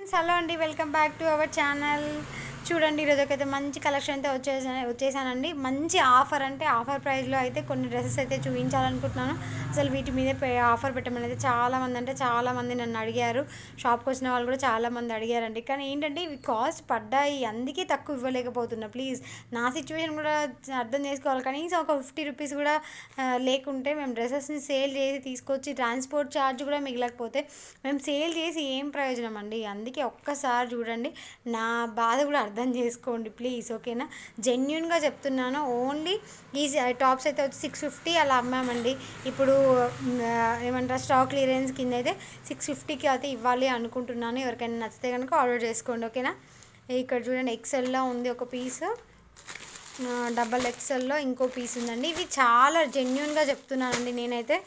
Friends, hello అండి, welcome back to our channel. చూడండి, ఈరోజుకైతే మంచి కలెక్షన్ అయితే వచ్చేసానండి. మంచి ఆఫర్ అంటే ఆఫర్ ప్రైస్లో అయితే కొన్ని డ్రెస్సెస్ అయితే చూపించాలనుకుంటున్నాను. అసలు వీటి మీద ఆఫర్ పెట్టమని అయితే చాలామంది నన్ను అడిగారు. షాప్కి వచ్చిన వాళ్ళు కూడా చాలామంది అడిగారండి. కానీ ఏంటంటే ఇవి కాస్ట్ పడ్డాయి, అందుకే తక్కువ ఇవ్వలేకపోతున్నా. ప్లీజ్ నా సిచ్యువేషన్ కూడా అర్థం చేసుకోవాలి. కనీసం ఒక 50 రూపీస్ కూడా లేకుంటే మేము డ్రెస్సెస్ని సేల్ చేసి తీసుకొచ్చి ట్రాన్స్పోర్ట్ ఛార్జ్ కూడా మిగలకపోతే మేము సేల్ చేసి ఏం ప్రయోజనం అండి. అందుకే ఒక్కసారి చూడండి, నా బాధ కూడా అర్థం చేసుకోండి ప్లీజ్, ఓకేనా. జెన్యున్గా చెప్తున్నాను. ఓన్లీ ఈ టాప్స్ అయితే వచ్చి 650 అలా అమ్మామండి. ఇప్పుడు ఏమంటారు, స్టాక్ క్లియరెన్స్ కింద అయితే 650కి అయితే ఇవ్వాలి అనుకుంటున్నాను. ఎవరికైనా నచ్చితే కనుక ఆర్డర్ చేసుకోండి, ఓకేనా. ఇక్కడ చూడండి, ఎక్సెల్లో ఉంది ఒక పీసు, డబల్ ఎక్సెల్లో ఇంకో పీస్ ఉందండి. ఇవి చాలా జెన్యున్గా చెప్తున్నానండి నేనైతే.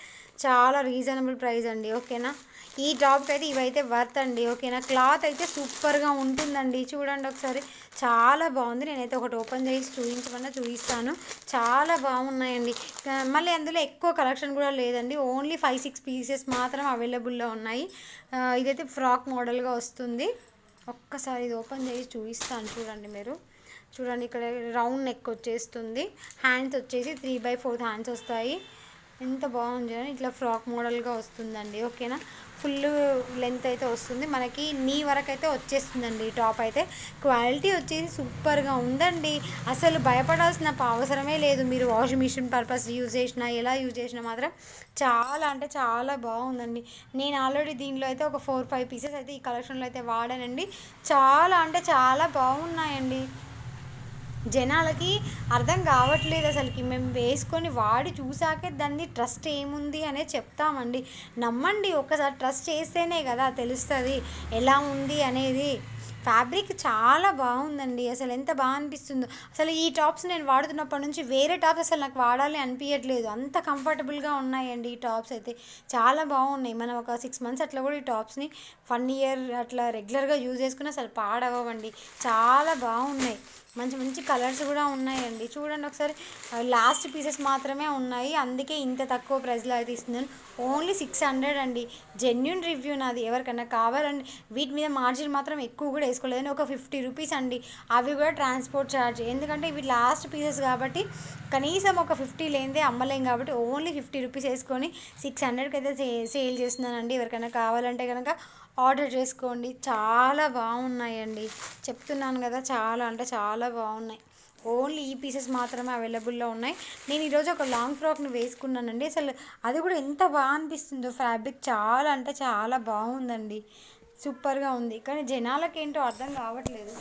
చాలా రీజనబుల్ ప్రైస్ అండి, ఓకేనా. ఈ టాప్కి అయితే ఇవైతే వర్త్ అండి, ఓకేనా. క్లాత్ అయితే సూపర్గా ఉంటుందండి. చూడండి ఒకసారి, చాలా బాగుంది. నేనైతే ఒకటి ఓపెన్ చేసి చూపిస్తాను. చాలా బాగున్నాయండి. మళ్ళీ అందులో ఎక్కువ కలెక్షన్ కూడా లేదండి. ఓన్లీ 5-6 పీసెస్ మాత్రం అవైలబుల్లో ఉన్నాయి. ఇదైతే ఫ్రాక్ మోడల్గా వస్తుంది. ఒక్కసారి ఇది ఓపెన్ చేసి చూపిస్తాను, చూడండి మీరు. చూడండి, ఇక్కడ రౌండ్ నెక్ వచ్చేస్తుంది. హ్యాండ్స్ వచ్చేసి 3/4 హ్యాండ్స్ వస్తాయి. ఎంత బాగుంది, ఇట్లా ఫ్రాక్ మోడల్గా వస్తుందండి, ఓకేనా. ఫుల్ లెంత్ అయితే వస్తుంది, మనకి నీ వరకు అయితే వచ్చేస్తుందండి. ఈ టాప్ అయితే క్వాలిటీ వచ్చేసి సూపర్గా ఉందండి. అసలు భయపడాల్సిన అవసరమే లేదు. మీరు వాషింగ్ మిషన్ పర్పస్ యూజ్ చేసినా, ఎలా యూజ్ చేసినా మాత్రం చాలా అంటే చాలా బాగుందండి. నేను ఆల్రెడీ దీనిలో అయితే ఒక 4-5 పీసెస్ అయితే ఈ కలెక్షన్లో అయితే వాడానండి. చాలా అంటే చాలా బాగున్నాయండి. జనాలకి అర్థం కావట్లేదు అసలుకి. మేము వేసుకొని వాడి చూసాకే దాన్ని ట్రస్ట్ ఏముంది అనేది చెప్తామండి. నమ్మండి, ఒకసారి ట్రస్ట్ చేస్తేనే కదా తెలుస్తుంది ఎలా ఉంది అనేది. ఫ్యాబ్రిక్ చాలా బాగుందండి, అసలు ఎంత బాగా అనిపిస్తుందో. అసలు ఈ టాప్స్ నేను వాడుతున్నప్పటి నుంచి వేరే టాప్స్ అసలు నాకు వాడాలి అనిపించట్లేదు. అంత కంఫర్టబుల్గా ఉన్నాయండి ఈ టాప్స్ అయితే. చాలా బాగున్నాయి. మనం ఒక 6 మంత్స్ అట్లా కూడా ఈ టాప్స్ని 1 ఇయర్ అట్లా రెగ్యులర్గా యూజ్ చేసుకుని అసలు పాడవ్వండి. చాలా బాగున్నాయి. మంచి మంచి కలర్స్ కూడా ఉన్నాయండి. చూడండి ఒకసారి, లాస్ట్ పీసెస్ మాత్రమే ఉన్నాయి, అందుకే ఇంత తక్కువ ప్రైస్లో అయితే ఇస్తున్నాను. ఓన్లీ 600 అండి. జెన్యున్ రివ్యూ నాది. ఎవరికైనా కావాలండి, వీటి మీద మార్జిన్ మాత్రం ఎక్కువ కూడా వేసుకోలేదని, ఒక 50 రూపీస్ అండి. అవి కూడా ట్రాన్స్పోర్ట్ ఛార్జ్. ఎందుకంటే ఇవి లాస్ట్ పీసెస్ కాబట్టి కనీసం ఒక 50 లేనిదే అమ్మలేం కాబట్టి ఓన్లీ 50 రూపీస్ వేసుకొని 600కి అయితే సేల్ చేస్తున్నానండి. ఎవరికైనా కావాలంటే కనుక ఆర్డర్ చేసుకోండి. చాలా బాగున్నాయండి, చెప్తున్నాను కదా, చాలా అంటే చాలా బాగున్నాయి. ఓన్లీ ఈ పీసెస్ మాత్రమే అవైలబుల్లో ఉన్నాయి. నేను ఈరోజు ఒక లాంగ్ ఫ్రాక్ని వేసుకున్నానండి. అసలు అది కూడా ఎంత బాగా అనిపిస్తుందో. ఫ్యాబ్రిక్ చాలా అంటే చాలా బాగుందండి, సూపర్గా ఉంది. కానీ జనాలకి ఏంటో అర్థం కావట్లేదు.